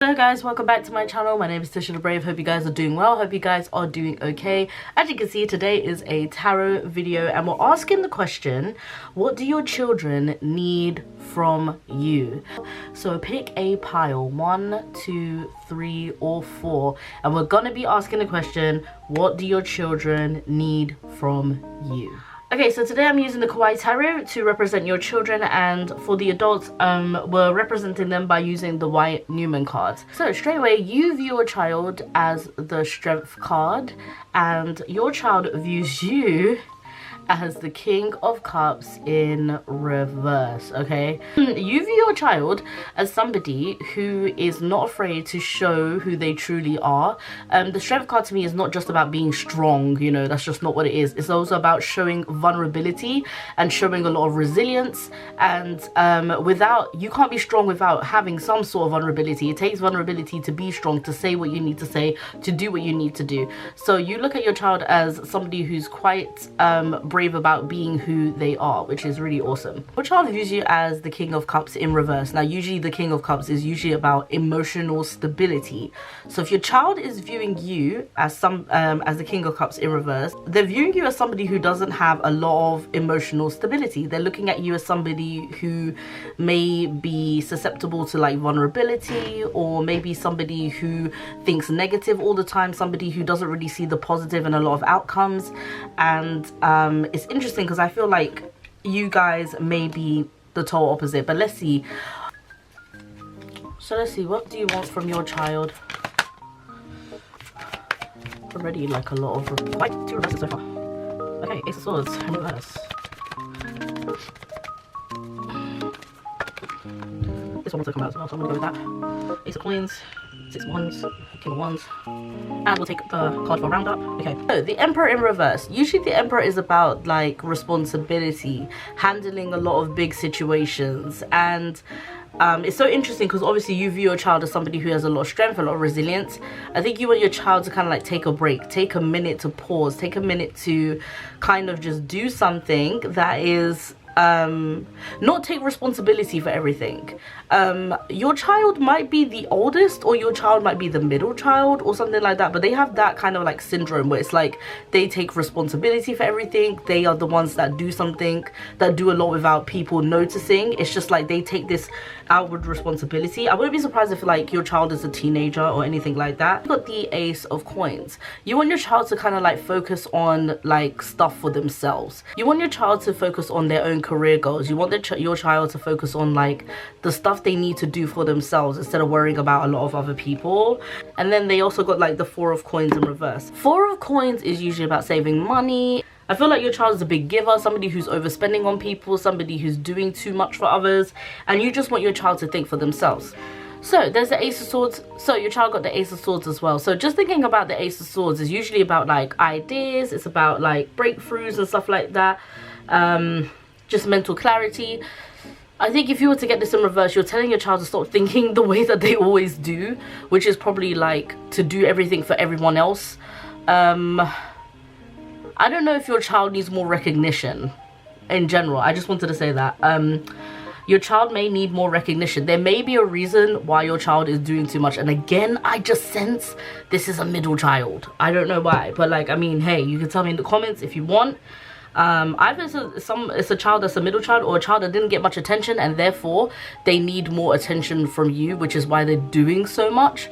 Hello guys, welcome back to my channel. My name is Tisha the Brave. Hope you guys are doing well. Hope you guys are doing okay. As you can see, today is a tarot video and we're asking the question, what do your children need from you? So pick a pile, 1, 2, 3 or 4, and we're gonna be asking the question, what do your children need from you? Okay, so today I'm using the Kawaii Tarot to represent your children, and for the adults, we're representing them by using the White Newman cards. So straight away, you view your child as the Strength card, and your child views you as the King of Cups in reverse, okay? You view your child as somebody who is not afraid to show who they truly are. The Strength card to me is not just about being strong, you know, that's just not what it is. It's also about showing vulnerability and showing a lot of resilience, and you can't be strong without having some sort of vulnerability. It takes vulnerability to be strong, to say what you need to say, to do what you need to do. So you look at your child as somebody who's quite brave about being who they are, which is really awesome. Your child views you as the King of Cups in reverse. Now usually the King of Cups is usually about emotional stability. So if your child is viewing you as the King of Cups in reverse, they're viewing you as somebody who doesn't have a lot of emotional stability. They're looking at you as somebody who may be susceptible to like vulnerability, or maybe somebody who thinks negative all the time, somebody who doesn't really see the positive in a lot of outcomes. And it's interesting because I feel like you guys may be the total opposite, but let's see. So let's see, what do you want from your child? Already like a lot of quite 2 reverses so far. Okay, Ace of Swords in reverse. This one wants to come out as well, so I'm gonna go with that. Ace of Coins, 6 of Wands, King of Wands, and we'll take the card for roundup. Okay, so the Emperor in reverse. Usually the Emperor is about like responsibility, handling a lot of big situations, and it's so interesting because obviously you view your child as somebody who has a lot of strength, a lot of resilience. I think you want your child to kind of like take a break, take a minute to pause, take a minute to kind of just do something that is not take responsibility for everything. Your child might be the oldest, or your child might be the middle child or something like that, but they have that kind of like syndrome where it's like they take responsibility for everything. They are the ones that do something, that do a lot without people noticing. It's just like they take this outward responsibility. I wouldn't be surprised if like your child is a teenager or anything like that. You've got the Ace of Coins. You want your child to kind of like focus on like stuff for themselves. You want your child to focus on their own career goals. You want your child to focus on like the stuff they need to do for themselves instead of worrying about a lot of other people. And then they also got like the 4 of Coins in reverse. 4 of Coins is usually about saving money. I feel like your child is a big giver, somebody who's overspending on people, somebody who's doing too much for others, and you just want your child to think for themselves. So there's the Ace of Swords. So your child got the Ace of Swords as well. So just thinking about the Ace of Swords is usually about like ideas, it's about like breakthroughs and stuff like that, just mental clarity. I think if you were to get this in reverse, you're telling your child to stop thinking the way that they always do, which is probably like to do everything for everyone else. I don't know if your child needs more recognition in general. I just wanted to say that. Your child may need more recognition. There may be a reason why your child is doing too much. And again, I just sense this is a middle child. I don't know why, but like, I mean, hey, you can tell me in the comments if you want. Either it's a child that's a middle child, or a child that didn't get much attention and therefore they need more attention from you, which is why they're doing so much.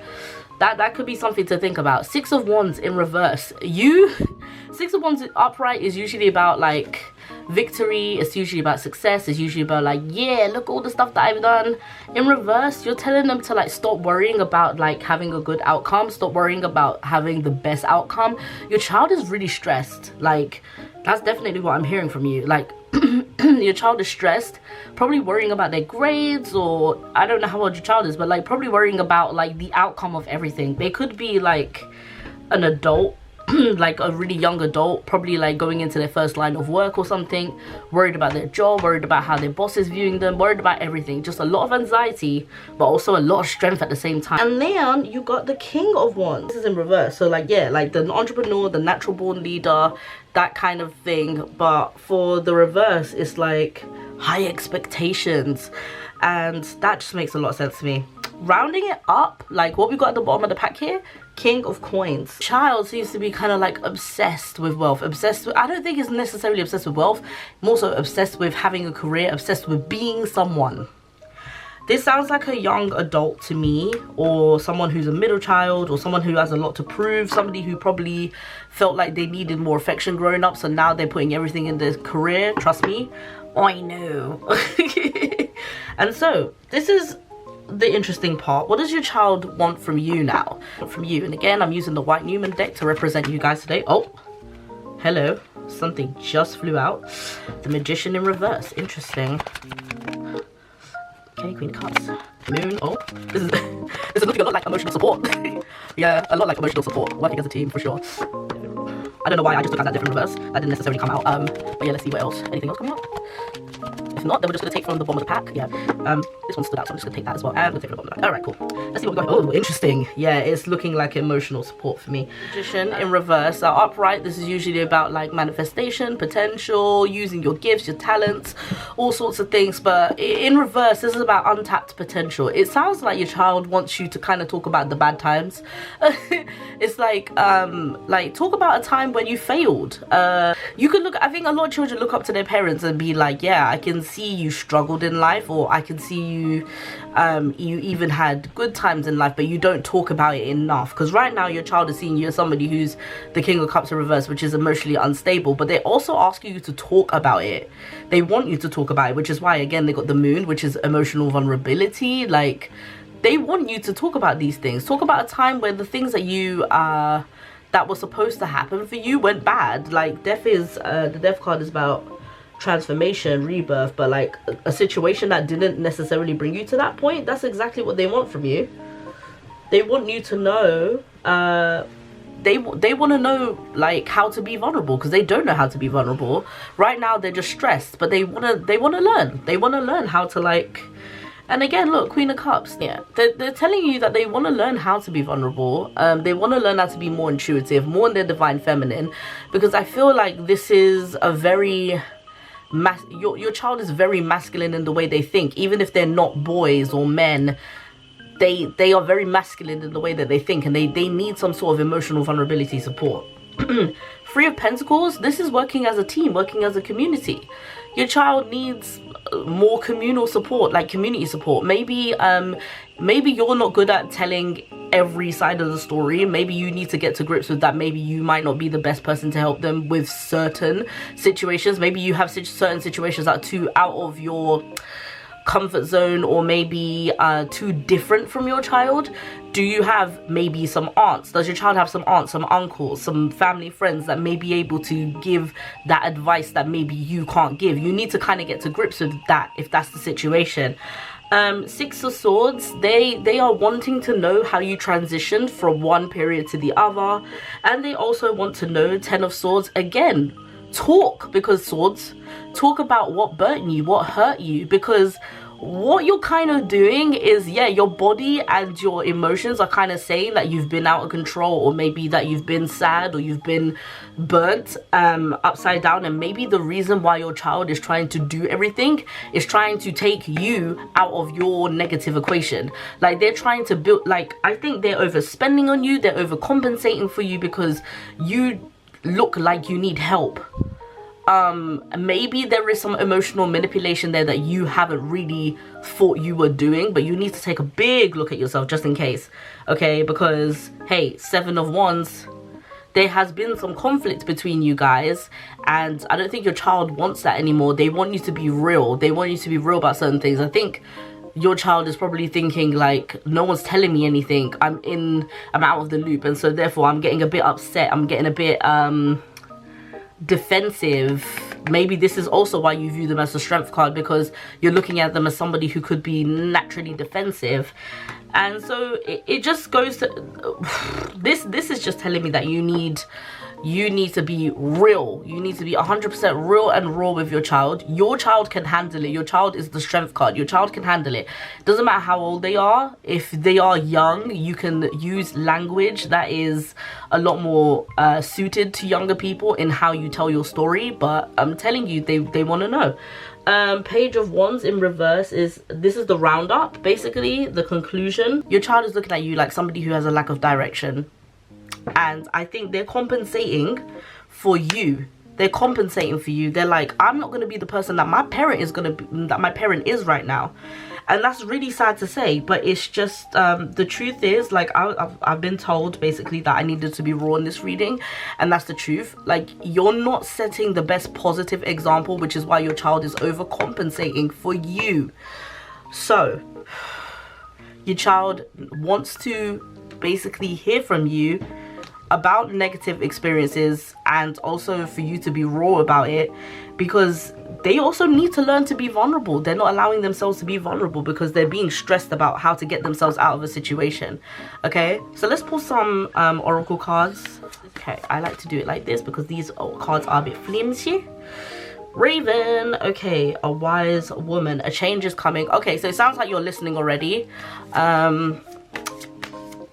That could be something to think about. 6 of Wands in reverse. 6 of Wands upright is usually about like victory. It's usually about success. It's usually about like, yeah, look all the stuff that I've done. In reverse, you're telling them to like stop worrying about like having a good outcome. Stop worrying about having the best outcome. Your child is really stressed. Like, that's definitely what I'm hearing from you. Like, your child is stressed, probably worrying about their grades, or I don't know how old your child is, but like probably worrying about like the outcome of everything. They could be like an adult, like a really young adult, probably like going into their first line of work or something, worried about their job, worried about how their boss is viewing them, worried about everything. Just a lot of anxiety, but also a lot of strength at the same time. And then you got the King of Wands. This is in reverse. So like, yeah, like the entrepreneur, the natural born leader, that kind of thing. But for the reverse, it's like high expectations, and that just makes a lot of sense to me. rounding it up, like what we got at the bottom of the pack here, King of Coins. Child seems to be kind of like obsessed with wealth, obsessed with, I don't think it's necessarily obsessed with wealth, more so obsessed with having a career, obsessed with being someone. This sounds like a young adult to me, or someone who's a middle child, or someone who has a lot to prove, somebody who probably felt like they needed more affection growing up, so now they're putting everything in their career. Trust me, I know. And so this is the interesting part. What does your child want from you now? From you. And again, I'm using the White Newman deck to represent you guys today. Oh, hello, something just flew out. The Magician in reverse. Interesting. Okay, Queen of Cups, Moon. Oh, this is looking a lot like emotional support. Yeah, a lot like emotional support, working as a team for sure. I don't know why I just took out that different reverse. That didn't necessarily come out. But yeah, let's see what else. Anything else coming out? If not, then we're just gonna take from the bottom of the pack. Yeah. This one stood out, so I'm just gonna take that as well. And we'll take from the bottom of the pack. Alright, cool. Let's see what we got. Oh, interesting. Yeah, it's looking like emotional support for me. Magician in reverse. Upright, this is usually about like manifestation, potential, using your gifts, your talents, all sorts of things. But in reverse, this is about untapped potential. It sounds like your child wants you to kind of talk about the bad times. It's like talk about a time when you failed. You could look, I think a lot of children look up to their parents and be like, yeah, I can see you struggled in life, or I can see you you even had good times in life, but you don't talk about it enough. Because right now your child is seeing you as somebody who's the King of Cups in reverse, which is emotionally unstable, but they also ask you to talk about it. They want you to talk about it, which is why again they got the Moon, which is emotional vulnerability. Like, they want you to talk about these things, talk about a time where the things that you that was supposed to happen for you went bad. Like, death is the Death card is about transformation, rebirth, but like a situation that didn't necessarily bring you to that point. That's exactly what they want from you. They want you to know they want to know like how to be vulnerable, because they don't know how to be vulnerable right now. They're just stressed, but they want to learn how to, like. And again, look, Queen of Cups. Yeah, they're telling you that they want to learn how to be vulnerable. They want to learn how to be more intuitive, more in their divine feminine, because I feel like this is a very your child is very masculine in the way they think. Even if they're not boys or men, they are very masculine in the way that they think, and they need some sort of emotional vulnerability support. Three of Pentacles, this is working as a team, working as a community. Your child needs more communal support, like community support. Maybe you're not good at telling every side of the story. Maybe you need to get to grips with that. Maybe you might not be the best person to help them with certain situations. Maybe you have certain situations that are too out of your comfort zone, or maybe too different from your child. Do you have maybe some aunts? Does your child have some aunts, some uncles, some family friends that may be able to give that advice that maybe you can't give? You need to kind of get to grips with that if that's the situation. Six of Swords, they are wanting to know how you transitioned from one period to the other, and they also want to know, Ten of Swords, again, talk, because swords, talk about what burnt you, what hurt you, because what you're kind of doing is, yeah, your body and your emotions are kind of saying that you've been out of control, or maybe that you've been sad, or you've been burnt upside down, and maybe the reason why your child is trying to do everything is trying to take you out of your negative equation. Like, they're trying to build, like, I think they're overspending on you, they're overcompensating for you because you look like you need help. Maybe there is some emotional manipulation there that you haven't really thought you were doing, but you need to take a big look at yourself just in case, okay? Because hey, Seven of Wands, there has been some conflict between you guys, and I don't think your child wants that anymore. They want you to be real. They want you to be real about certain things. I think your child is probably thinking like, no one's telling me anything, I'm out of the loop, and so therefore I'm getting a bit upset, I'm getting a bit defensive. Maybe this is also why you view them as a strength card, because you're looking at them as somebody who could be naturally defensive. And so it just goes to this is just telling me that you need to be real. You need to be 100% real and raw with your child. Your child can handle it. Your child is the strength card. Your child can handle it. Doesn't matter how old they are. If they are young, you can use language that is a lot more suited to younger people in how you tell your story. But I'm telling you, they want to know. Page of Wands in reverse is, this is the roundup, basically the conclusion. Your child is looking at you like somebody who has a lack of direction, and I think they're compensating for you. They're compensating for you. They're like, I'm not going to be the person that my parent is going to be, that my parent is right now. And that's really sad to say, but it's just the truth is, like, I've been told basically that I needed to be raw in this reading, and that's the truth. Like, you're not setting the best positive example, which is why your child is overcompensating for you. So your child wants to basically hear from you about negative experiences, and also for you to be raw about it, because they also need to learn to be vulnerable. They're not allowing themselves to be vulnerable because they're being stressed about how to get themselves out of a situation. Okay, so let's pull some oracle cards. Okay, I like to do it like this because these cards are a bit flimsy. Raven. Okay, a wise woman. A change is coming. Okay, so it sounds like you're listening already.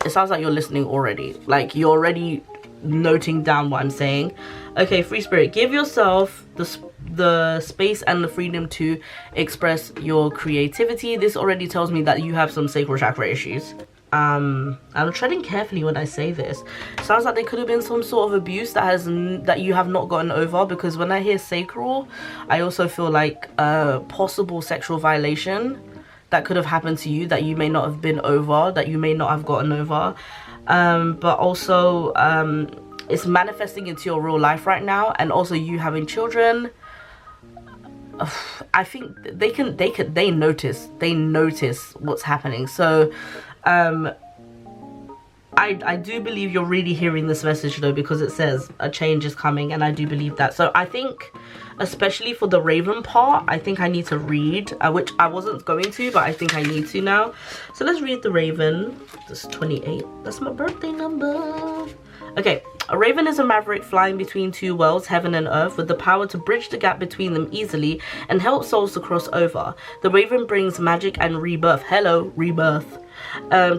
It sounds like you're listening already. Like, you're already noting down what I'm saying. Okay, free spirit. Give yourself the space and the freedom to express your creativity. This already tells me that you have some sacral chakra issues. I'm treading carefully when I say this. Sounds like there could have been some sort of abuse that you have not gotten over, because when I hear sacral, I also feel like possible sexual violation that could have happened to you that you may not have been over, that you may not have gotten over. But also it's manifesting into your real life right now, and also you having children. I think they notice what's happening. So I do believe you're really hearing this message though, because it says a change is coming, and I do believe that. So I think, especially for the Raven part, I think I need to read, which I wasn't going to, but I think I need to now. So let's read the Raven. This is 28. That's my birthday number. Okay, a raven is a maverick flying between two worlds, heaven and earth, with the power to bridge the gap between them easily and help souls to cross over. The raven brings magic and rebirth. Hello, rebirth.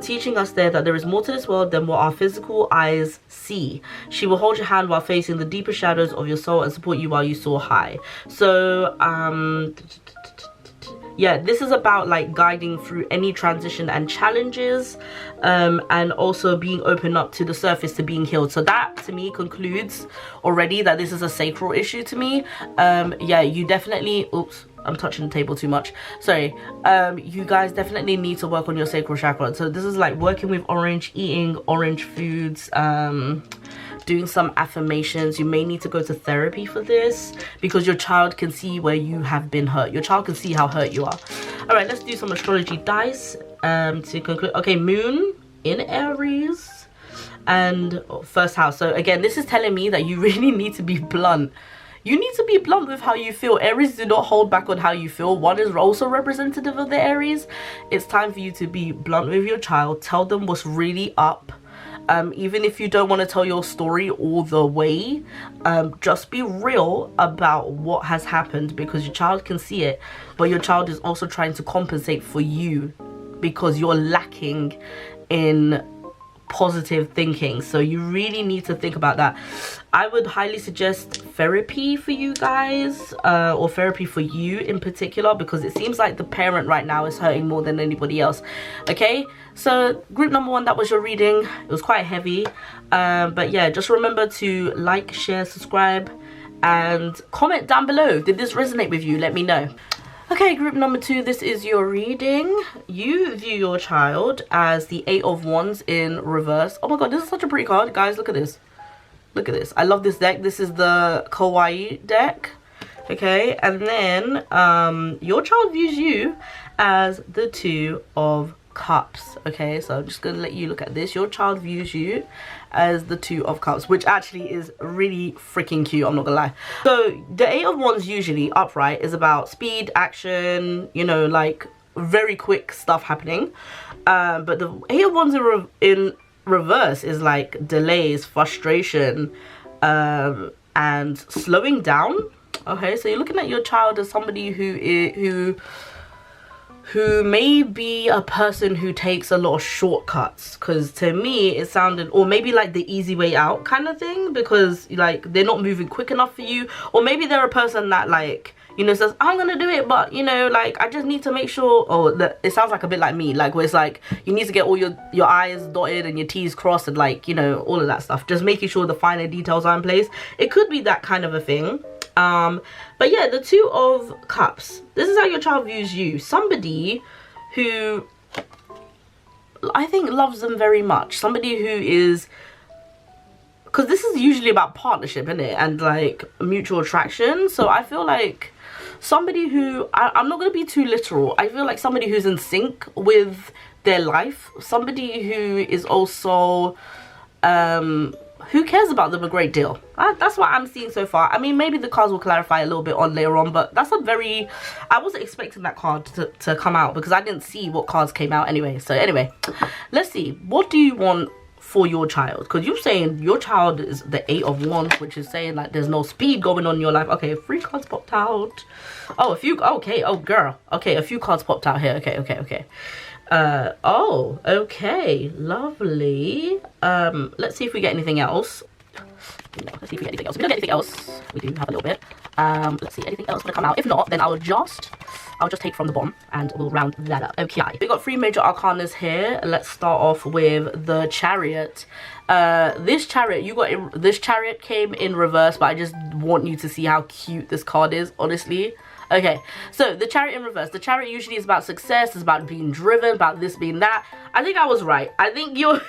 Teaching us there that there is more to this world than what our physical eyes see. She will hold your hand while facing the deeper shadows of your soul and support you while you soar high. So yeah, this is about like guiding through any transition and challenges, and also being open up to the surface to being healed. So that to me concludes already that this is a sacral issue to me. Yeah, you definitely, oops, I'm touching the table too much, sorry. You guys definitely need to work on your sacral chakra. So this is like working with orange, eating orange foods, doing some affirmations. You may need to go to therapy for this, because your child can see where you have been hurt. Your child can see how hurt you are. All right, let's do some astrology dice to conclude. Okay, moon in Aries and first house. So again, this is telling me that you really need to be blunt. You need to be blunt with how you feel. Aries do not hold back on how you feel. One is also representative of the Aries. It's time for you to be blunt with your child. Tell them what's really up. Even if you don't want to tell your story all the way, just be real about what has happened, because your child can see it, but your child is also trying to compensate for you because you're lacking in positive thinking. So you really need to think about that. I would highly suggest therapy for you guys, or therapy for you in particular, because it seems like the parent right now is hurting more than anybody else. Okay, so group number one, that was your reading. It was quite heavy, but yeah, just remember to like, share, subscribe, and comment down below. Did this resonate with you? Let me know. Okay, group number two, this is your reading. You view your child as the Eight of Wands in reverse. Oh my god, this is such a pretty card. Guys, look at this. Look at this. I love this deck. This is the Kawaii deck. Okay, and then your child views you as the Two of Cups. Okay, so I'm just going to let you look at this. Your child views you as the Two of Cups, which actually is really freaking cute, I'm not gonna lie. So the Eight of Wands, usually upright, is about speed, action, you know, like very quick stuff happening, but the Eight of Wands in reverse is like delays, frustration, and slowing down. Okay, so you're looking at your child as somebody who may be a person who takes a lot of shortcuts, because to me it sounded, or maybe like the easy way out kind of thing, because like they're not moving quick enough for you, or maybe they're a person that like you know, says, I'm gonna do it, but you know, like, I just need to make sure, it sounds like a bit like me, like, where it's like, you need to get all your I's dotted and your T's crossed and, like, you know, all of that stuff, just making sure the finer details are in place. It could be that kind of a thing. But yeah, the Two of Cups, this is how your child views you. Somebody who I think loves them very much, somebody who is, because this is usually about partnership, isn't it, and like mutual attraction. So I feel like somebody who, I'm not going to be too literal, I feel like somebody who's in sync with their life, somebody who is also who cares about them a great deal. That's what I'm seeing so far. I mean, maybe the cards will clarify a little bit on later on, but that's a very, I wasn't expecting that card to come out because I didn't see what cards came out anyway. So anyway, let's see, what do you want for your child? Because you're saying your child is the 8 of Wands, which is saying like there's no speed going on in your life. Okay, 3 cards popped out. Oh, a few, okay, oh girl, okay, a few cards popped out here. Okay. Oh, okay, lovely. Let's see if we get anything else. Let's see if we get anything else. If we don't get anything else, we do have a little bit. Let's see, anything else gonna come out. If not, then I'll just take from the bottom and we'll round that up. Okay, we got 3 major arcanas here. Let's start off with the Chariot. This Chariot came in reverse, but I just want you to see how cute this card is, honestly. Okay, so the Chariot in reverse. The Chariot usually is about success, it's about being driven, about this being that. I think I was right. I think you're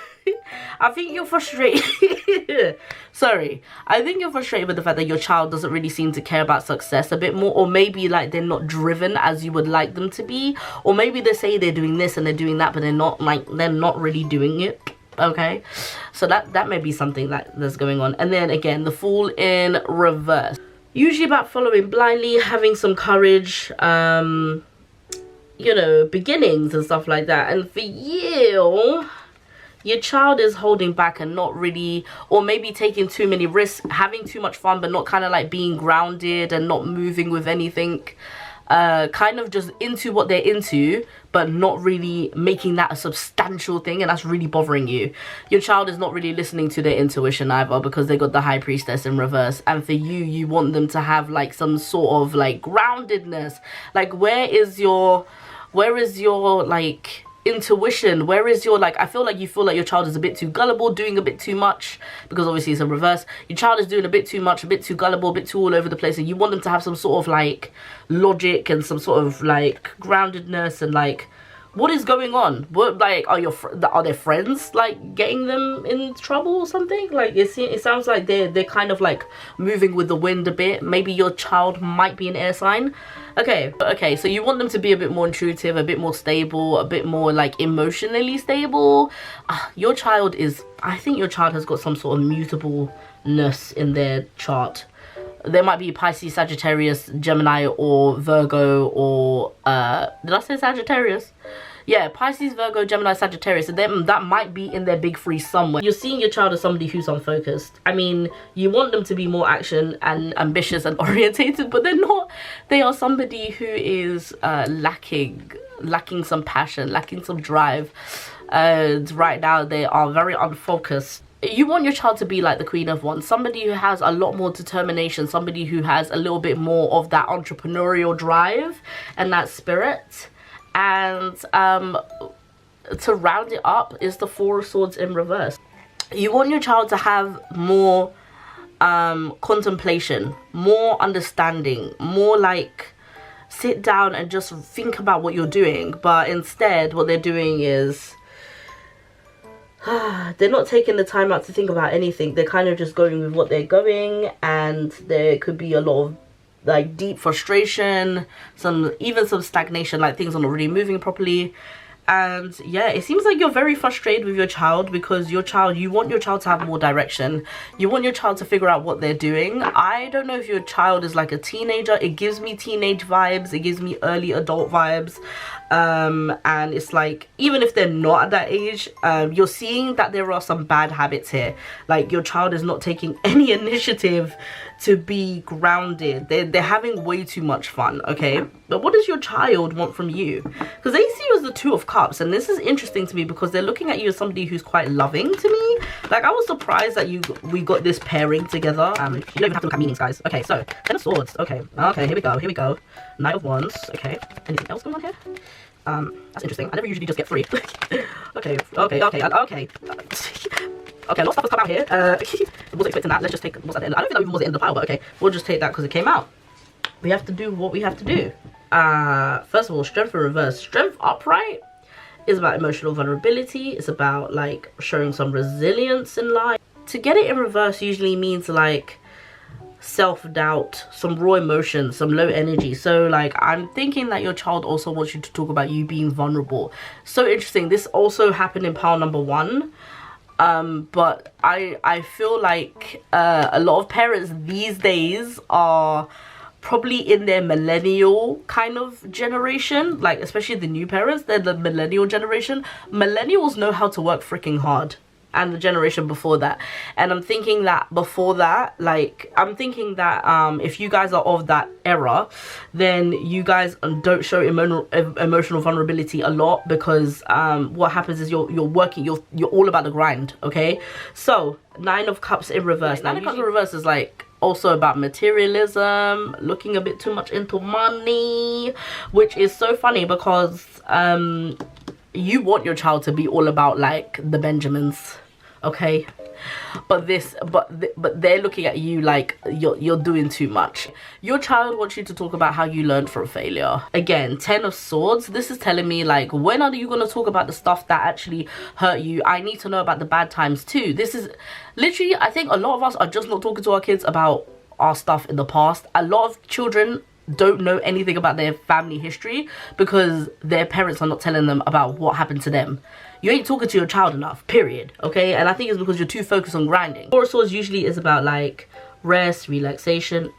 I think you're frustrated. Sorry. I think you're frustrated with the fact that your child doesn't really seem to care about success a bit more, or maybe like they're not driven as you would like them to be, or maybe they say they're doing this and they're doing that, but they're not really doing it. Okay, so that may be something that's going on. And then again, the Fool in reverse. Usually about following blindly, having some courage, you know, beginnings and stuff like that. And for you, your child is holding back and not really, or maybe taking too many risks, having too much fun, but not kind of like being grounded and not moving with anything. Kind of just into what they're into, but not really making that a substantial thing, and that's really bothering you. Your child is not really listening to their intuition either, because they got the High Priestess in reverse. And for you, you want them to have like some sort of like groundedness. Like, where is your like intuition? Where is your, like, I feel like you feel like your child is a bit too gullible, doing a bit too much, because obviously it's a reverse. Your child is doing a bit too much, a bit too gullible, a bit too all over the place, and you want them to have some sort of like logic and some sort of like groundedness. And like, what is going on? What, like, are their friends like getting them in trouble or something? Like, it sounds like they're kind of like moving with the wind a bit. Maybe your child might be an air sign. Okay, so you want them to be a bit more intuitive, a bit more stable, a bit more like emotionally stable. Your child is, I think your child has got some sort of mutableness in their chart. There might be Pisces, Sagittarius, Gemini, or Virgo, or did I say Sagittarius? Yeah, Pisces, Virgo, Gemini, Sagittarius. And that might be in their big 3 somewhere. You're seeing your child as somebody who's unfocused. I mean, you want them to be more action and ambitious and orientated, but they're not. They are somebody who is lacking some passion, lacking some drive. And right now they are very unfocused. You want your child to be like the Queen of Wands, somebody who has a lot more determination, somebody who has a little bit more of that entrepreneurial drive and that spirit. And to round it up is the 4 of Swords in reverse. You want your child to have more contemplation, more understanding, more like sit down and just think about what you're doing. But instead what they're doing is they're not taking the time out to think about anything. They're kind of just going with what they're going, and there could be a lot of like deep frustration, even some stagnation, like things are not really moving properly. And yeah, it seems like you're very frustrated with your child, because you want your child to have more direction. You want your child to figure out what they're doing. I don't know if your child is like a teenager. It gives me teenage vibes, it gives me early adult vibes. And it's like, even if they're not at that age, you're seeing that there are some bad habits here. Like, your child is not taking any initiative to be grounded. They're having way too much fun. Okay, but what does your child want from you? Because they see you as the 2 of Cups, and this is interesting to me because they're looking at you as somebody who's quite loving to me. Like, I was surprised that we got this pairing together. You don't even have to look at meanings, guys. Okay, so 10 of swords. Okay, here we go. Knight of wands. Okay, anything else going on here? That's interesting. I never usually just get 3. Okay. Okay, a lot of stuff has come out here. I wasn't expecting that. Let's just take what's at the end. I don't think that even was the end of the pile, but okay, we'll just take that because it came out. We have to do what we have to do. First of all, strength in reverse. Strength upright is about emotional vulnerability. It's about like showing some resilience in life. To get it in reverse usually means like self-doubt, some raw emotions, some low energy. So like, I'm thinking that your child also wants you to talk about you being vulnerable. So interesting. This also happened in pile number 1. But I feel like a lot of parents these days are probably in their millennial kind of generation, like especially the new parents. They're the millennial generation. Millennials know how to work freaking hard, and the generation before that. And I'm thinking that before that, like, I'm thinking that if you guys are of that era, then you guys don't show emotional vulnerability a lot, because what happens is you're working, you're all about the grind. Okay, so 9 of cups in reverse. Now 9 of cups in reverse is like also about materialism, looking a bit too much into money, which is so funny because you want your child to be all about like the Benjamins, okay? But they're looking at you like you're doing too much. Your child wants you to talk about how you learned from failure. Again, 10 of swords. This is telling me like, when are you going to talk about the stuff that actually hurt you? I need to know about the bad times too. This is literally, I think a lot of us are just not talking to our kids about our stuff in the past. A lot of children don't know anything about their family history because their parents are not telling them about what happened to them. You ain't talking to your child enough, period. Okay, and I think it's because you're too focused on grinding. Four of Swords usually is about like rest, relaxation,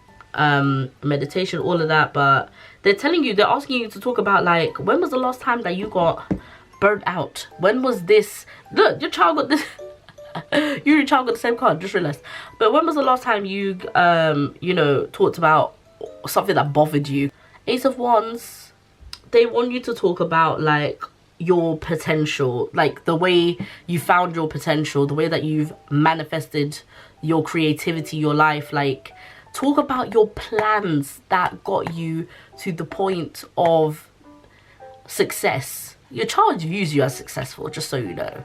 meditation, all of that. But they're telling you, they're asking you to talk about like, when was the last time that you got burnt out? When was this? Look, your child got this. You and your child got the same card, just realized. But when was the last time you you know, talked about something that bothered you? Ace of Wands, they want you to talk about like your potential, like the way you found your potential, the way that you've manifested your creativity, your life. Like, talk about your plans that got you to the point of success. Your child views you as successful, just so you know.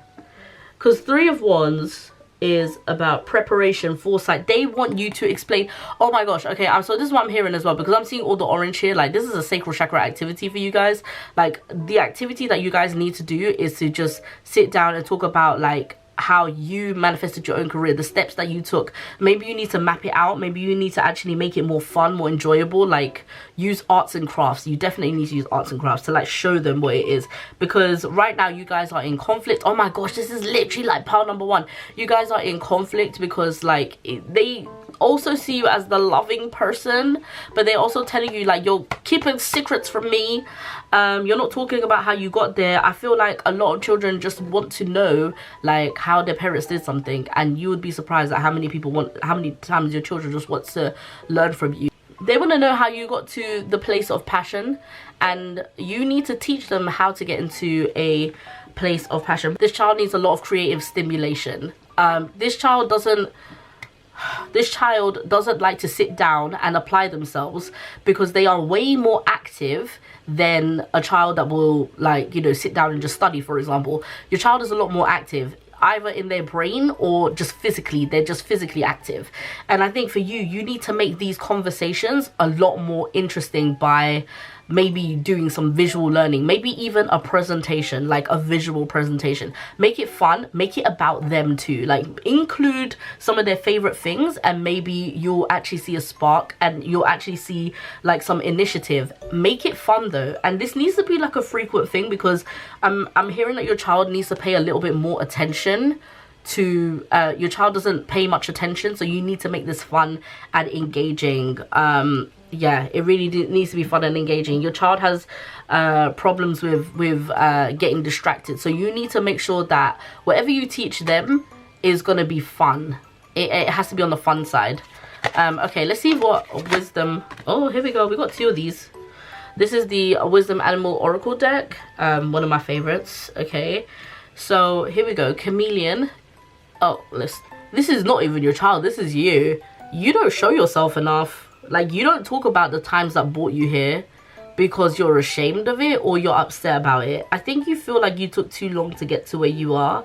Because 3 of Wands is about preparation, foresight. They want you to explain. Oh my gosh, okay, so this is what I'm hearing as well, because I'm seeing all the orange here. Like, this is a sacral chakra activity for you guys. Like, the activity that you guys need to do is to just sit down and talk about like how you manifested your own career, the steps that you took. Maybe you need to map it out. Maybe you need to actually make it more fun, more enjoyable. Like, use arts and crafts. You definitely need to use arts and crafts to like show them what it is, because right now you guys are in conflict. Oh my gosh, this is literally like pile number 1. You guys are in conflict because like they also see you as the loving person, but they're also telling you like, you're keeping secrets from me. You're not talking about how you got there. I feel like a lot of children just want to know like how their parents did something, and you would be surprised at how many times your children just want to learn from you. They want to know how you got to the place of passion, and you need to teach them how to get into a place of passion. This child needs a lot of creative stimulation. This child doesn't like to sit down and apply themselves, because they are way more active than a child that will like, you know, sit down and just study, for example. Your child is a lot more active, either in their brain or just physically. They're just physically active. And I think for you need to make these conversations a lot more interesting by maybe doing some visual learning, maybe even a presentation, like a visual presentation. Make it fun, make it about them too. Like, include some of their favorite things, and maybe you'll actually see a spark and you'll actually see like some initiative. Make it fun though, and this needs to be like a frequent thing, because I'm hearing that your child needs to pay a little bit more attention to your child doesn't pay much attention, so you need to make this fun and engaging. Yeah, it really needs to be fun and engaging. Your child has problems with getting distracted, so you need to make sure that whatever you teach them is going to be fun. It has to be on the fun side. Okay, let's see what wisdom. Oh, here we go. We got 2 of these. This is the Wisdom Animal Oracle deck, one of my favorites. Okay, so here we go. Chameleon. Oh, listen, this is not even your child, this is you. You don't show yourself enough. Like, you don't talk about the times that brought you here because you're ashamed of it or you're upset about it. I think you feel like you took too long to get to where you are,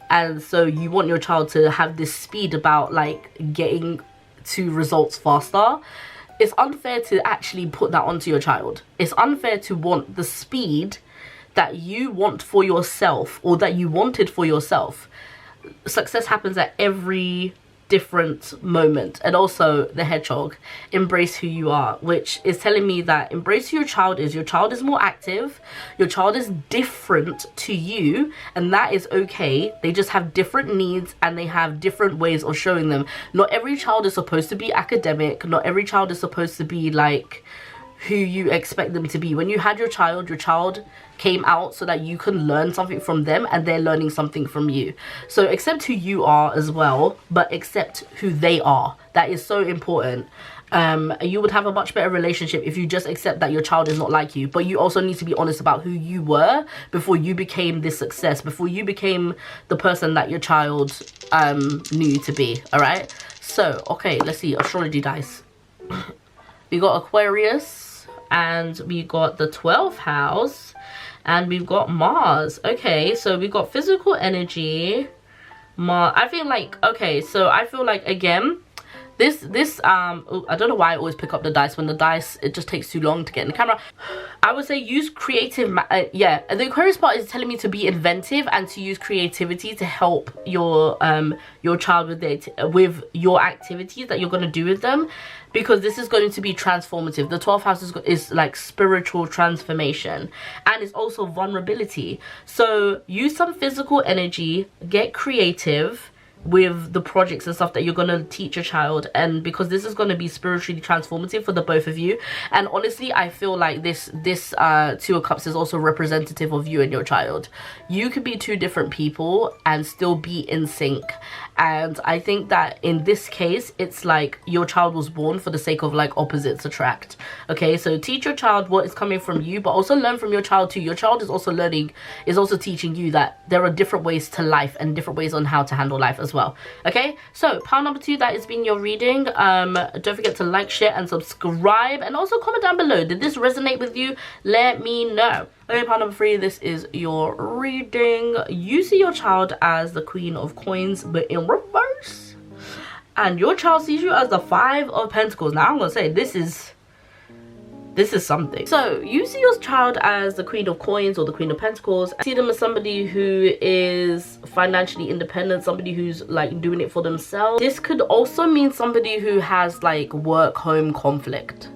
and so you want your child to have this speed about like getting to results faster. It's unfair to actually put that onto your child. It's unfair to want the speed that you want for yourself or that you wanted for yourself. Success happens at every different moment. And also the hedgehog, embrace who you are, which is telling me that embrace who your child is. Your child is more active, your child is different to you, and that is okay. They just have different needs and they have different ways of showing them. Not every child is supposed to be academic, not every child is supposed to be like who you expect them to be. When you had your child came out so that you can learn something from them and they're learning something from you. So accept who you are as well, but accept who they are. That is so important. You would have a much better relationship if you just accept that your child is not like you, but you also need to be honest about who you were before you became this success, before you became the person that your child knew you to be. All right, so okay, let's see astrology dice. We got Aquarius and we got the 12th house and we've got Mars. Okay, so we got physical energy, Mars. I feel like, okay, so I feel like again this I don't know why I always pick up the dice when the dice, it just takes too long to get in the camera. I would say use creative, yeah, the Aquarius part is telling me to be inventive and to use creativity to help your child with your activities that you're going to do with them, because this is going to be transformative. The 12th house is like spiritual transformation, and it's also vulnerability. So use some physical energy, get creative with the projects and stuff that you're going to teach your child, and because this is going to be spiritually transformative for the both of you. And honestly, I feel like this Two of Cups is also representative of you and your child. You could be two different people and still be in sync, and I think that in this case it's like your child was born for the sake of like opposites attract. Okay, so teach your child what is coming from you, but also learn from your child too. Your child is also learning, is also teaching you that there are different ways to life and different ways on how to handle life as well. Okay, so pile number 2, that has been your reading. Don't forget to like, share and subscribe, and also comment down below, did this resonate with you? Let me know. Okay, pile number 3, this is your reading. You see your child as the Queen of Coins but in reverse, and your child sees you as the 5 of Pentacles. Now I'm gonna say this is something. So you see your child as the Queen of Coins or the Queen of Pentacles. I see them as somebody who is financially independent, somebody who's like doing it for themselves. This could also mean somebody who has like work-home conflict.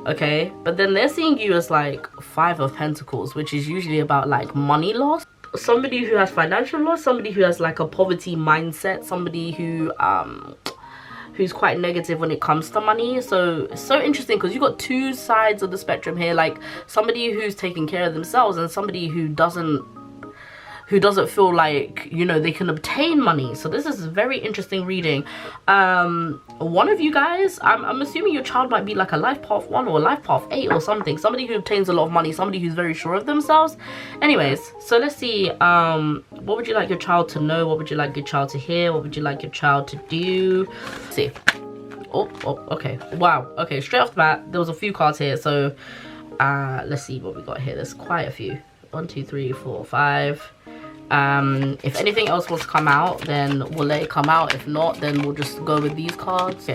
Okay, but then they're seeing you as like 5 of Pentacles, which is usually about like money loss. Somebody who has financial loss, somebody who has like a poverty mindset, somebody who who's quite negative when it comes to money. So it's so interesting because you've got two sides of the spectrum here, like somebody who's taking care of themselves and somebody who doesn't feel like, you know, they can obtain money. So this is a very interesting reading. One of you guys, I'm assuming your child might be like a life path 1 or a life path 8 or something, somebody who obtains a lot of money, somebody who's very sure of themselves. Anyways, so let's see, what would you like your child to know? What would you like your child to hear? What would you like your child to do? Let's see. Oh, okay, wow, okay, straight off the bat there was a few cards here, so let's see what we got here. There's quite a few. 1 2 3 4 5. If anything else wants to come out, then we'll let it come out. If not, then we'll just go with these cards.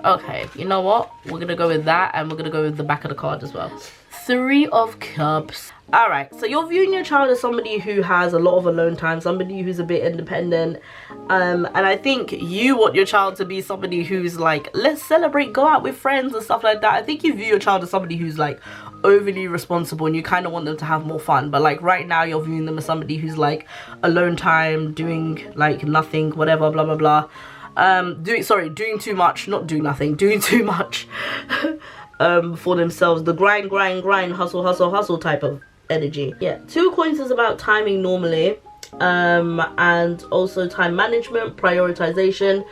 Okay, you know what, we're gonna go with that, and we're gonna go with the back of the card as well. 3 of Cups. All right, so you're viewing your child as somebody who has a lot of alone time, somebody who's a bit independent, and I think you want your child to be somebody who's like, let's celebrate, go out with friends and stuff like that. I think you view your child as somebody who's like overly responsible and you kind of want them to have more fun, but like right now you're viewing them as somebody who's like alone time, doing like nothing, whatever, blah blah blah, doing too much, not doing nothing, doing too much for themselves, the grind, hustle type of energy. Yeah, 2 of Coins is about timing normally, and also time management, prioritization.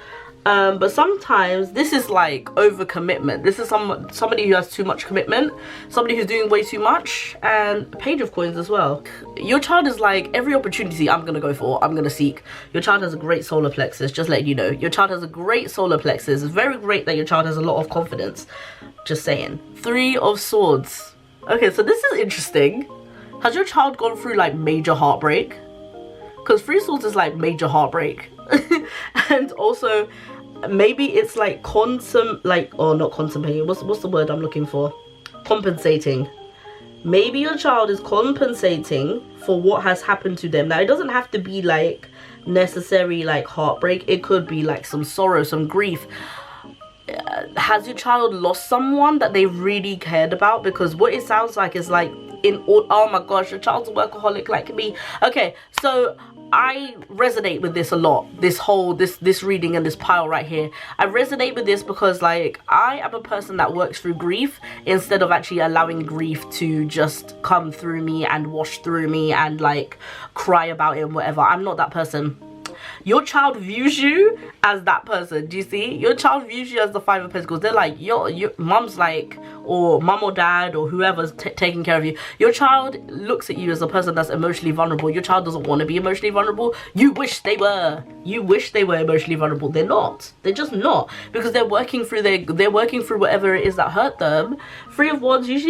But sometimes this is like overcommitment. This is somebody who has too much commitment, somebody who's doing way too much. And Page of Coins as well. Your child is like, every opportunity I'm gonna go for, I'm gonna seek. Your child has a great solar plexus, just letting you know. Your child has a great solar plexus. It's very great that your child has a lot of confidence. Just saying. Three of Swords. Okay, so this is interesting. Has your child gone through like major heartbreak? Because Three of Swords is like major heartbreak. And also maybe it's like not contemplating, what's the word I'm looking for? Compensating. Maybe your child is compensating for what has happened to them. Now it doesn't have to be like necessary like heartbreak. It could be like some sorrow, some grief. Has your child lost someone that they really cared about? Because what it sounds like is like oh my gosh, your child's a workaholic like me. Okay, so I resonate with this a lot. This reading and this pile right here. I resonate with this because like I am a person that works through grief instead of actually allowing grief to just come through me and wash through me and like cry about it and whatever. I'm not that person. Your child views you as that person. Do you see? Your child views you as the Five of Pentacles. They're like, your mom's like, or mom or dad or whoever's taking care of you. Your child looks at you as a person that's emotionally vulnerable. Your child doesn't want to be emotionally vulnerable. You wish they were. You wish they were emotionally vulnerable. They're not. They're just not, because they're working through whatever it is that hurt them. Three of Wands is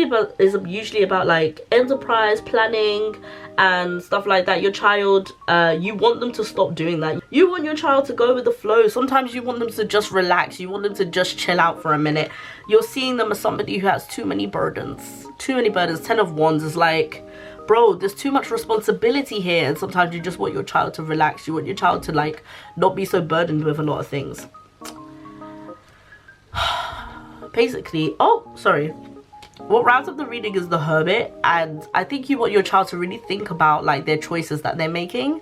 usually about like enterprise planning and stuff like that. Your child, you want them to stop doing that. You want your child to go with the flow. Sometimes you want them to just relax. You want them to just chill out for a minute. You're seeing them as somebody who has too many burdens. Too many burdens. 10 of Wands is like, bro, there's too much responsibility here. And sometimes you just want your child to relax. You want your child to like not be so burdened with a lot of things. Basically, what rounds up the reading is the Hermit, and I think you want your child to really think about like their choices that they're making,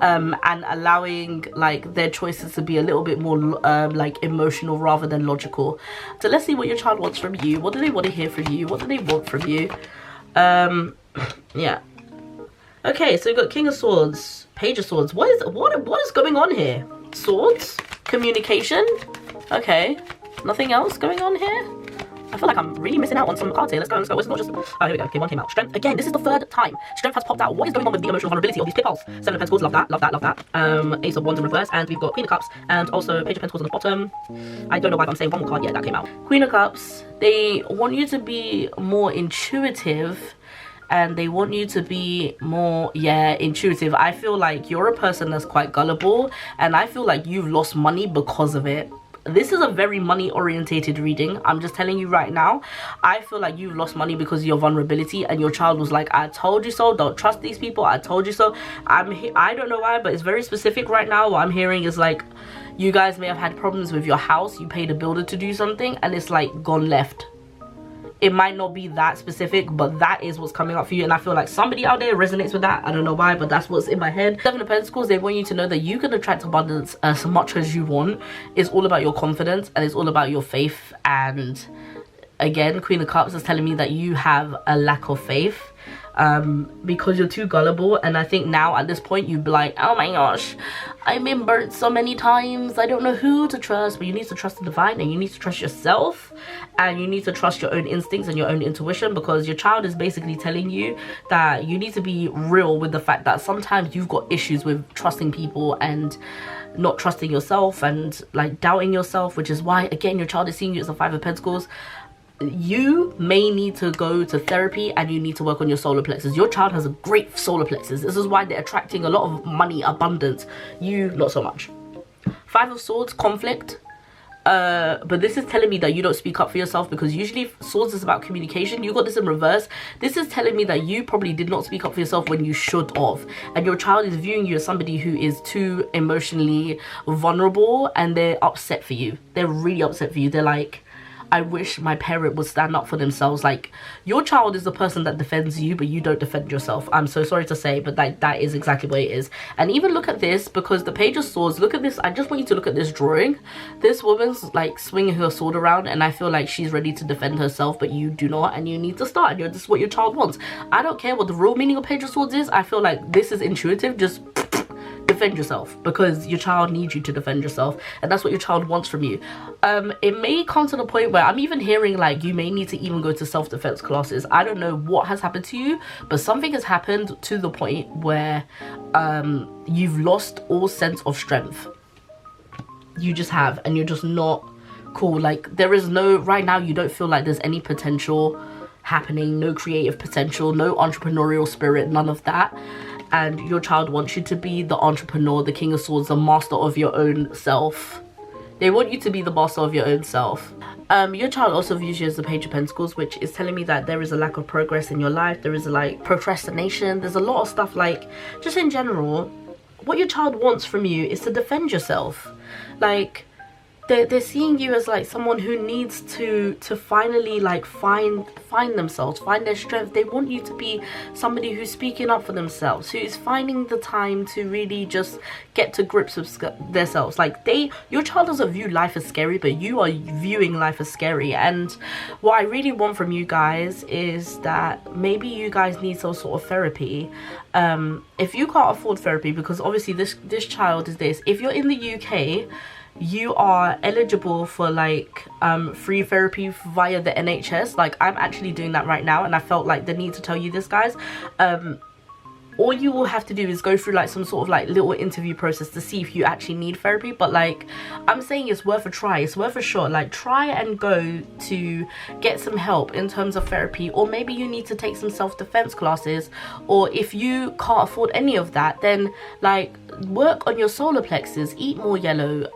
and allowing like their choices to be a little bit more like emotional rather than logical. So let's see what your child wants from you. What do they want to hear from you? What do they want from you? Yeah. Okay, so we've got King of Swords, Page of Swords. What is going on here? Swords? Communication? Okay. Nothing else going on here? I feel like I'm really missing out on some cards here. Let's go. It's not just... Oh, here we go. Okay, one came out. Strength. Again, this is the third time Strength has popped out. What is going on with the emotional vulnerability of these pitfalls? Seven of Pentacles. Love that. Love that. Love that. Ace of Wands in reverse. And we've got Queen of Cups. And also Page of Pentacles on the bottom. I don't know why I'm saying one more card. Yeah, that came out. Queen of Cups. They want you to be more intuitive. And they want you to be more, intuitive. I feel like you're a person that's quite gullible. And I feel like you've lost money because of it. This is a very money orientated reading. I'm just telling you right now. I feel like you've lost money because of your vulnerability, and your child was like, I told you so, don't trust these people, I told you so. I don't know why, but it's very specific right now. What I'm hearing is like, you guys may have had problems with your house. You paid a builder to do something and it's like gone left. It might not be that specific, but that is what's coming up for you. And I feel like somebody out there resonates with that. I don't know why, but that's what's in my head. Seven of Pentacles, they want you to know that you can attract abundance as much as you want. It's all about your confidence and it's all about your faith. And again, Queen of Cups is telling me that you have a lack of faith. Because you're too gullible, and I think now at this point you'd be like, oh my gosh, I've been burnt so many times, I don't know who to trust. But you need to trust the divine, and you need to trust yourself, and you need to trust your own instincts and your own intuition, because your child is basically telling you that you need to be real with the fact that sometimes you've got issues with trusting people and not trusting yourself and like doubting yourself, which is why again your child is seeing you as a Five of Pentacles. You may need to go to therapy and you need to work on your solar plexus. Your child has a great solar plexus. This is why they're attracting a lot of money, abundance. You, not so much. Five of Swords, conflict. But this is telling me that you don't speak up for yourself, because usually Swords is about communication. You got this in reverse. This is telling me that you probably did not speak up for yourself when you should have. And your child is viewing you as somebody who is too emotionally vulnerable, and they're upset for you. They're really upset for you. They're like, I wish my parent would stand up for themselves. Like, your child is the person that defends you, but you don't defend yourself. I'm so sorry to say, but that is exactly what it is. And even look at this, because the Page of Swords, look at this. I just want you to look at this drawing. This woman's like swinging her sword around, and I feel like she's ready to defend herself, but you do not, and you need to start. This is what your child wants. I don't care what the real meaning of Page of Swords is. I feel like this is intuitive. Just defend yourself, because your child needs you to defend yourself, and that's what your child wants from you. It may come to the point where I'm even hearing like you may need to even go to self-defense classes. I don't know what has happened to you, but something has happened to the point where you've lost all sense of strength. You just have, and you're just not cool. Like, there is no, right now you don't feel like there's any potential happening, no creative potential, no entrepreneurial spirit, none of that. And your child wants you to be the entrepreneur, the King of Swords, the master of your own self. They want you to be the master of your own self. Your child also views you as the Page of Pentacles, which is telling me that there is a lack of progress in your life. There is like procrastination. There's a lot of stuff, like, just in general, what your child wants from you is to defend yourself. Like, they're seeing you as like someone who needs to finally like find themselves, find their strength. They want you to be somebody who's speaking up for themselves, who's finding the time to really just get to grips with themselves. Like, your child doesn't view life as scary, but you are viewing life as scary. And what I really want from you guys is that maybe you guys need some sort of therapy. If you can't afford therapy, because obviously this child is this, if you're in the UK, you are eligible for like free therapy via the NHS. Like, I'm actually doing that right now, and I felt like the need to tell you this, guys. All you will have to do is go through like some sort of like little interview process to see if you actually need therapy. But like, I'm saying it's worth a try, it's worth a shot. Like, try and go to get some help in terms of therapy, or maybe you need to take some self-defense classes. Or if you can't afford any of that, then like work on your solar plexus, eat more yellow,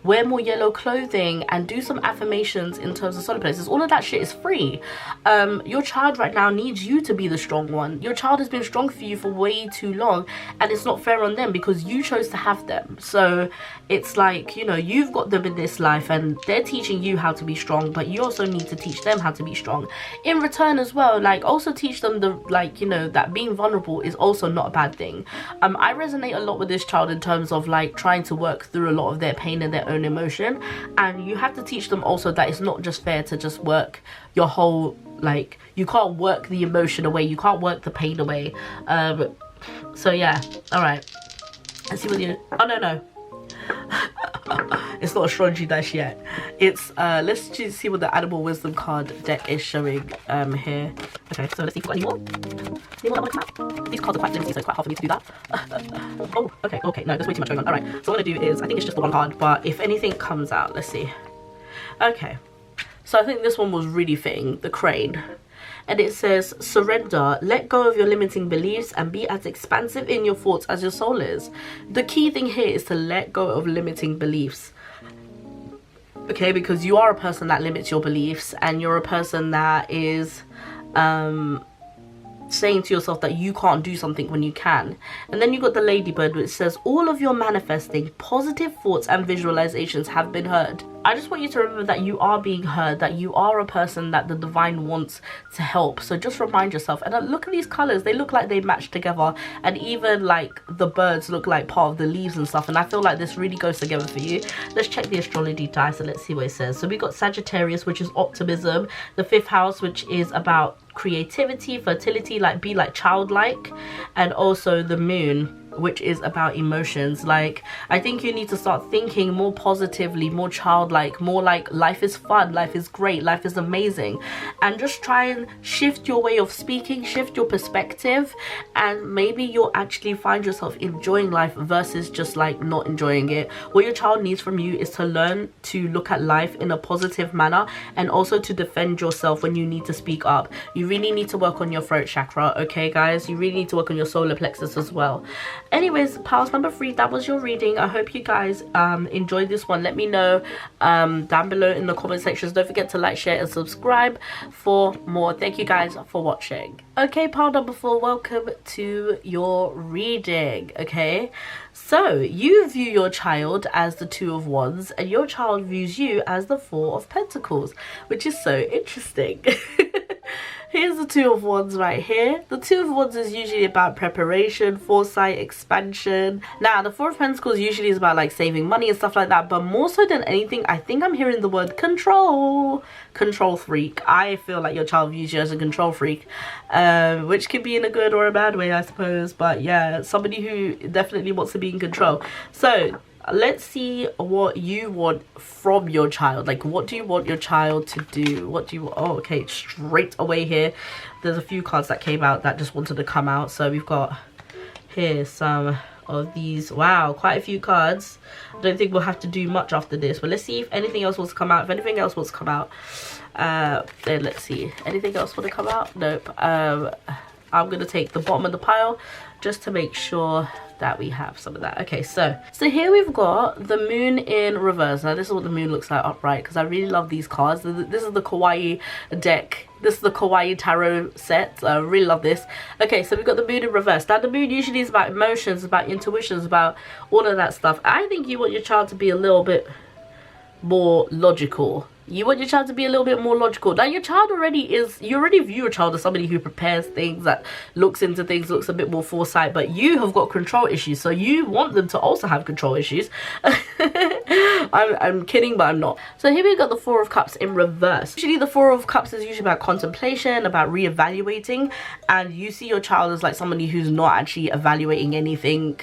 wear more yellow clothing, and do some affirmations in terms of solar plexus. All of that shit is free. Your child right now needs you to be the strong one. Your child has been strong for you for way too long, and it's not fair on them because you chose to have them. So it's like, you know, you've got them in this life and they're teaching you how to be strong, but you also need to teach them how to be strong in return as well. Like, also teach them the, like, you know, that being vulnerable is also not a bad thing. I resonate a lot with this child in terms of like trying to work through a lot of their pain and their own emotion, and you have to teach them also that it's not just fair to just work your whole, like, you can't work the emotion away, you can't work the pain away. So yeah, all right, let's see what you, oh no it's not astrology dash yet. It's let's just see what the animal wisdom card deck is showing here. Okay, so let's see if we've got any more. These cards are quite limited, so it's quite hard for me to do that. Oh, okay, no, there's way too much going on. All right, so what I'm gonna do is, I think it's just the one card, but if anything comes out, let's see. Okay, so I think this one was really fitting, the crane. And it says, surrender, let go of your limiting beliefs and be as expansive in your thoughts as your soul is. The key thing here is to let go of limiting beliefs. Okay, because you are a person that limits your beliefs, and you're a person that is saying to yourself that you can't do something when you can. And then you got the ladybird, which says, all of your manifesting positive thoughts and visualizations have been heard. I just want you to remember that you are being heard, that you are a person that the divine wants to help. So just remind yourself. And look at these colors, they look like they match together, and even like the birds look like part of the leaves and stuff, and I feel like this really goes together for you. Let's check the astrology dice and let's see what it says. So we got Sagittarius, which is optimism, the 5th house, which is about creativity, fertility, like be like childlike, and also the moon, which is about emotions. Like, I think you need to start thinking more positively, more childlike, more like life is fun, life is great, life is amazing, and just try and shift your way of speaking, shift your perspective, and maybe you'll actually find yourself enjoying life versus just like not enjoying it. What your child needs from you is to learn to look at life in a positive manner, and also to defend yourself when you need to speak up. You really need to work on your throat chakra, okay guys? You really need to work on your solar plexus as well. Anyways, pals, number 3, that was your reading. I hope you guys enjoyed this one. Let me know down below in the comment sections. Don't forget to like, share and subscribe for more. Thank you guys for watching. Okay, pal number 4, welcome to your reading. Okay, so you view your child as the 2 of Wands, and your child views you as the 4 of Pentacles, which is so interesting. here's the Two of Wands right here. The Two of Wands is usually about preparation, foresight, expansion. Now, the Four of Pentacles usually is about like saving money and stuff like that. But more so than anything, I think I'm hearing the word control. Control freak. I feel like your child views you as a control freak. Which could be in a good or a bad way, I suppose. But yeah, somebody who definitely wants to be in control. So let's see what you want from your child. Like, what do you want your child to do? What do you... Oh, okay, straight away here there's a few cards that came out that just wanted to come out. So we've got here some of these. Wow, quite a few cards. I don't think we'll have to do much after this, but let's see if anything else wants to come out. If anything else wants to come out, then let's see. Anything else want to come out? Nope. I'm gonna take the bottom of the pile just to make sure that we have some of that. Okay, so here we've got the moon in reverse. Now this is what the moon looks like upright, because I really love these cards. This is the Kawaii deck. This is the Kawaii tarot set. I really love this. Okay, so we've got the moon in reverse. Now the moon usually is about emotions, about intuitions, about all of that stuff. I think you want your child to be a little bit more logical. You want your child to be a little bit more logical. Now your child already is, you already view your child as somebody who prepares things, that looks into things, looks a bit more foresight, but you have got control issues, so you want them to also have control issues. I'm kidding, but I'm not. So here we've got the Four of Cups in reverse. Usually the Four of Cups is usually about contemplation, about reevaluating, and you see your child as like somebody who's not actually evaluating anything.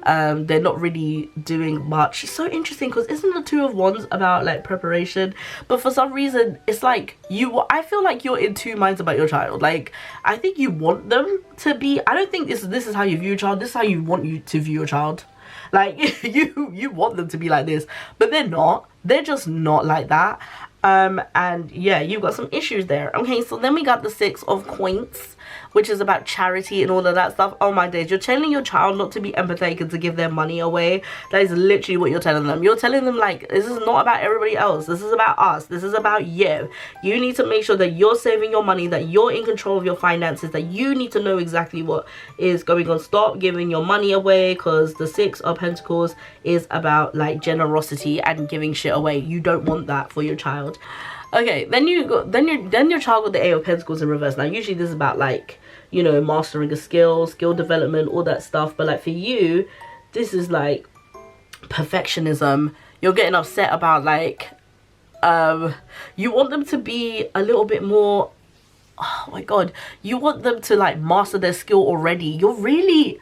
They're not really doing much. It's so interesting, because isn't the Two of Wands about like preparation? But for some reason it's like I feel like you're in two minds about your child. Like, I think you want them to be, I don't think this is how you view your child. This is how you want you to view your child. Like, you want them to be like this, but they're not. They're just not like that. And yeah, you've got some issues there. Okay, so then we got the Six of Coins, which is about charity and all of that stuff. Oh my days, you're telling your child not to be empathetic and to give their money away. That is literally what you're telling them. You're telling them, like, this is not about everybody else. This is about us. This is about you. You need to make sure that you're saving your money, that you're in control of your finances, that you need to know exactly what is going on. Stop giving your money away, because the Six of Pentacles is about like generosity and giving shit away. You don't want that for your child. Okay, then your child got the Eight of Pentacles in reverse. Now usually this is about like, you know, mastering a skill development, all that stuff. But like for you, this is like perfectionism. You're getting upset about like, you want them to be a little bit more, oh my god, you want them to like master their skill already. You're really,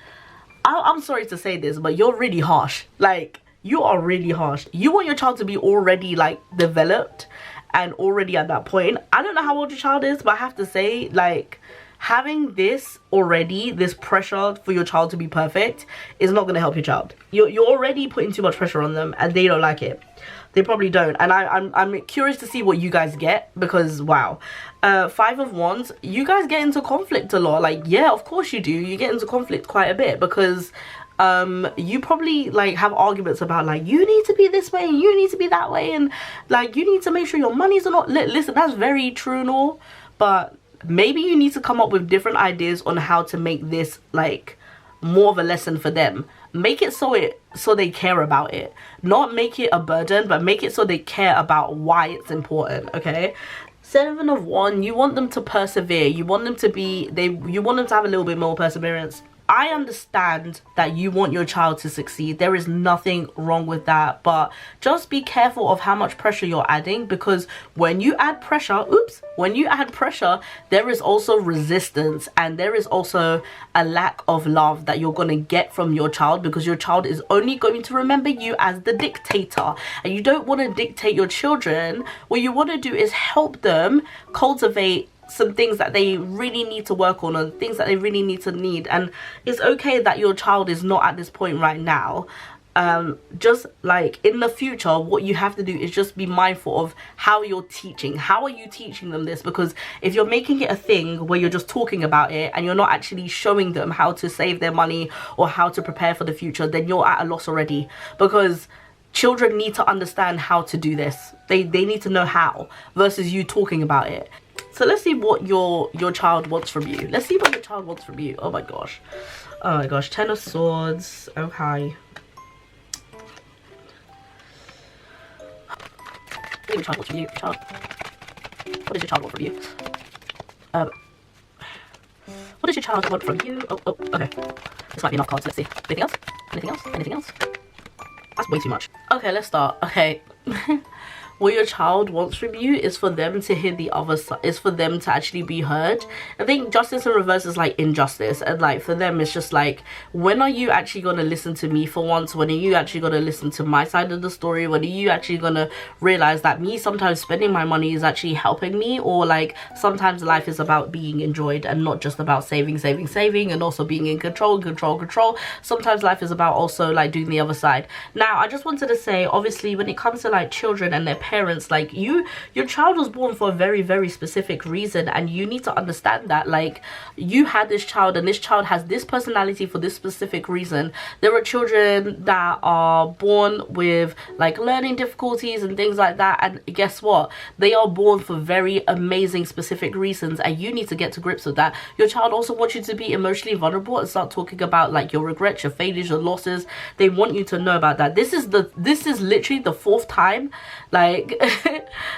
I'm sorry to say this, but you're really harsh. Like, you are really harsh. You want your child to be already like developed and already at that point. I don't know how old your child is, but I have to say, like, having this already, this pressure for your child to be perfect, is not going to help your child. You're already putting too much pressure on them, and they don't like it. They probably don't. And I'm curious to see what you guys get, because wow. Five of Wands, you guys get into conflict a lot. Like, yeah, of course you do. You get into conflict quite a bit, because you probably like have arguments about like, you need to be this way and you need to be that way, and like, you need to make sure your money's not listen, that's very true and all, but maybe you need to come up with different ideas on how to make this like more of a lesson for them. Make it so they care about it. Not make it a burden, but make it so they care about why it's important. Okay, Seven of Wands, you want them to persevere. You want them to be, you want them to have a little bit more perseverance. I understand that you want your child to succeed. There is nothing wrong with that, but just be careful of how much pressure you're adding, because when you add pressure, when you add pressure, there is also resistance, and there is also a lack of love that you're going to get from your child, because your child is only going to remember you as the dictator, and you don't want to dictate your children. What you want to do is help them cultivate some things that they really need to work on, and things that they really need. And it's okay that your child is not at this point right now. Just like in the future, what you have to do is just be mindful of how you're teaching. How are you teaching them this? Because if you're making it a thing where you're just talking about it and you're not actually showing them how to save their money or how to prepare for the future, then you're at a loss already, because children need to understand how to do this. They need to know how, versus you talking about it. So let's see what your child wants from you. Let's see what your child wants from you. Oh my gosh. Oh my gosh. Ten of Swords. Okay. What does your child want from you? Child. What does your child want from you? What does your child want from you? Oh, okay. This might be enough cards. Let's see. Anything else? Anything else? Anything else? That's way too much. Okay, let's start. Okay. What your child wants from you is for them to hear the other side, is for them to actually be heard. I think justice in reverse is like injustice, and like for them it's just like, when are you actually gonna listen to me for once? When are you actually gonna listen to my side of the story? When are you actually gonna realize that me sometimes spending my money is actually helping me, or like sometimes life is about being enjoyed and not just about saving and also being in control. Sometimes life is about also like doing the other side. Now I just wanted to say, obviously when it comes to like children and their parents, like your child was born for a very, very specific reason, and you need to understand that like you had this child and this child has this personality for this specific reason. There are children that are born with like learning difficulties and things like that, and guess what, they are born for very amazing specific reasons, and you need to get to grips with that. Your child also wants you to be emotionally vulnerable and start talking about like your regrets, your failures, your losses. They want you to know about that. This is literally the fourth time, like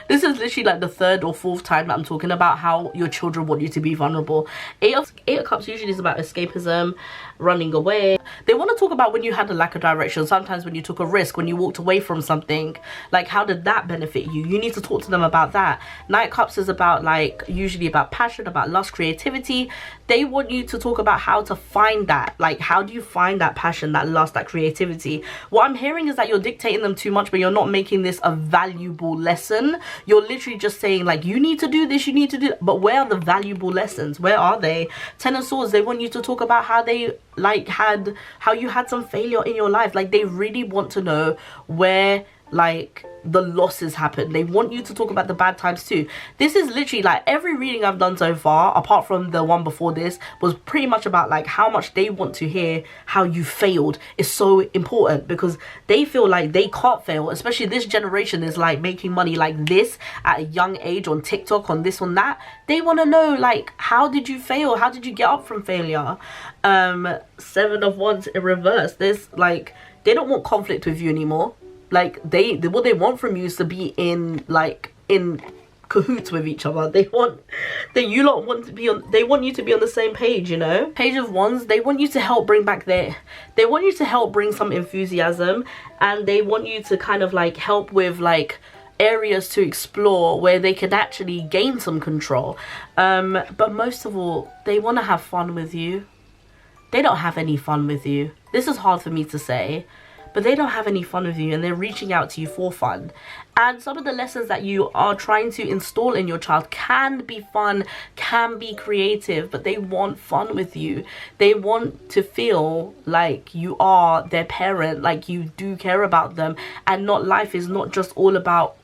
this is literally like the third or fourth time that I'm talking about how your children want you to be vulnerable. Eight of Cups usually is about escapism, running away. They want to talk about when you had a lack of direction, sometimes when you took a risk, when you walked away from something, like how did that benefit you? You need to talk to them about that. Nine Cups is about like usually about passion, about lust, creativity. They want you to talk about how to find that, like how do you find that passion, that lust, that creativity. What I'm hearing is that you're dictating them too much, but you're not making this a valuable lesson. You're literally just saying like, you need to do this, you need to do, but where are the valuable lessons? Where are they? Ten of Swords, they want you to talk about how they like how you had some failure in your life. Like they really want to know where like the losses happen. They want you to talk about the bad times too. This is literally like every reading I've done so far, apart from the one before this, was pretty much about like how much they want to hear how you failed is so important, because they feel like they can't fail, especially this generation is like making money like this at a young age on TikTok, on this, on that. They want to know like, how did you fail? How did you get up from failure? Seven of Wands in reverse. There's like, they don't want conflict with you anymore. Like what they want from you is to be in cahoots with each other. They want you to be on the same page, you know. Page of Wands, they want you to help bring back they want you to help bring some enthusiasm, and they want you to kind of like help with like areas to explore where they could actually gain some control. But most of all, they want to have fun with you. They don't have any fun with you. This is hard for me to say, but they don't have any fun with you, and they're reaching out to you for fun. And some of the lessons that you are trying to install in your child can be fun, can be creative, but they want fun with you. They want to feel like you are their parent, like you do care about them, and not, life is not just all about,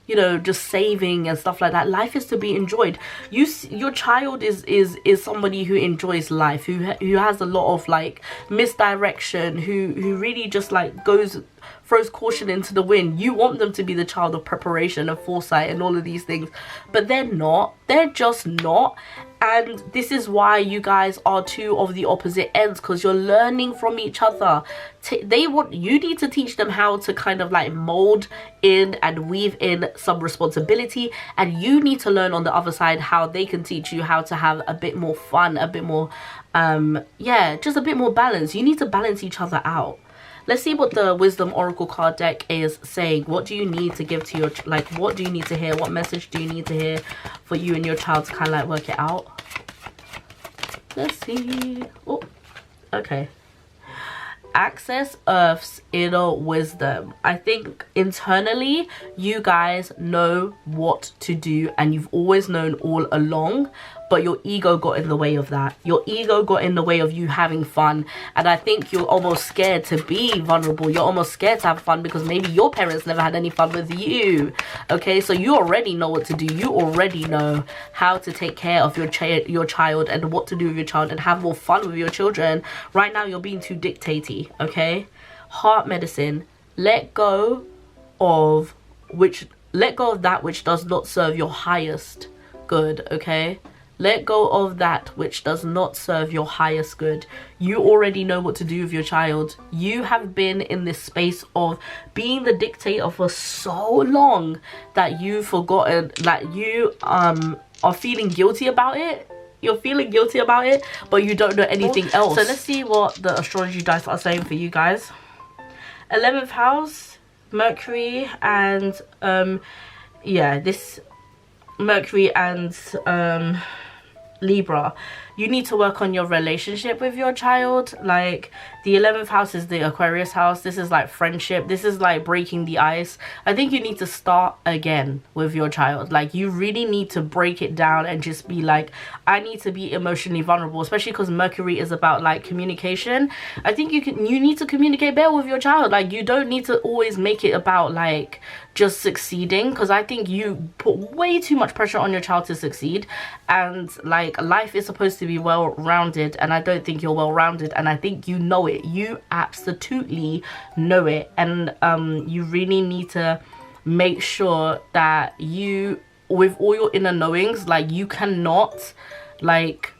you know, just saving and stuff like that. Life is to be enjoyed. Your child is somebody who enjoys life, who has a lot of like misdirection, who really just like throws caution into the wind. You want them to be the child of preparation and foresight and all of these things, but they're not. They're just not. And this is why you guys are two of the opposite ends, because you're learning from each other. You need to teach them how to kind of like mold in and weave in some responsibility, and you need to learn on the other side how they can teach you how to have a bit more fun, a bit more yeah, just a bit more balance. You need to balance each other out. Let's see what the Wisdom Oracle card deck is saying. What do you need to give to your, like, what do you need to hear? What message do you need to hear for you and your child to kind of like work it out? Let's see. Oh, okay. Access Earth's inner wisdom. I think internally you guys know what to do, and you've always known all along, but your ego got in the way of that. Your ego got in the way of you having fun, and I think you're almost scared to be vulnerable. You're almost scared to have fun because maybe your parents never had any fun with you. Okay, so you already know what to do. You already know how to take care of your child and what to do with your child and have more fun with your children. Right now you're being too dictatey. Okay, Heart Medicine. Let go of that which does not serve your highest good. Okay, let go of that which does not serve your highest good. You already know what to do with your child. You have been in this space of being the dictator for so long that you've forgotten that you are feeling guilty about it. you're feeling guilty about it, but you don't know anything else. So let's see what the astrology dice are saying for you guys. 11th house, Mercury, and yeah, this Mercury and Libra. You need to work on your relationship with your child. Like, the 11th house is the Aquarius house. This is like friendship. This is like breaking the ice. I think you need to start again with your child. Like, you really need to break it down and just be like, I need to be emotionally vulnerable, especially because Mercury is about like communication. I think you need to communicate better with your child. Like, you don't need to always make it about like just succeeding, because I think you put way too much pressure on your child to succeed. And like, life is supposed to be well-rounded, and I don't think you're well-rounded, and I think you know it. You absolutely know it. And you really need to make sure that you, with all your inner knowings, like, you cannot like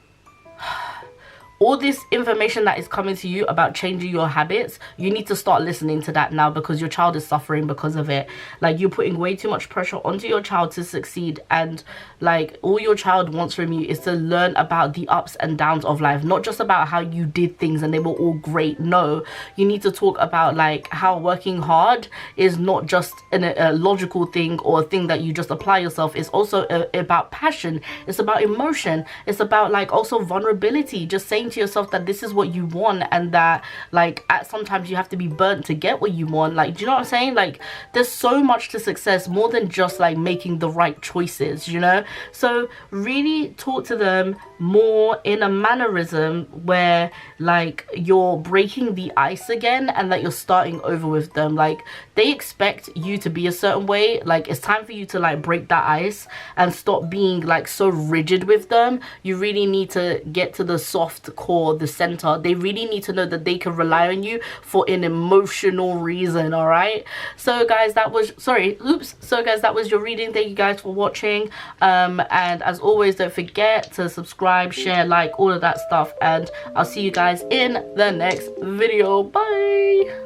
all this information that is coming to you about changing your habits, you need to start listening to that now, because your child is suffering because of it. Like, you're putting way too much pressure onto your child to succeed, and like, all your child wants from you is to learn about the ups and downs of life, not just about how you did things and they were all great. No, you need to talk about like how working hard is not just a logical thing or a thing that you just apply yourself. It's also about passion, it's about emotion, it's about like also vulnerability, just saying to yourself that this is what you want, and that like sometimes you have to be burnt to get what you want. Like, do you know what I'm saying? Like, there's so much to success, more than just like making the right choices, you know? So really talk to them more in a mannerism where like you're breaking the ice again, and that you're starting over with them. Like, they expect you to be a certain way. Like, it's time for you to like break that ice and stop being like so rigid with them. You really need to get to the soft core, the center. They really need to know that they can rely on you for an emotional reason. All right, so guys, that was that was your reading. Thank you guys for watching, and as always, don't forget to subscribe, share, like, all of that stuff, and I'll see you guys in the next video. Bye.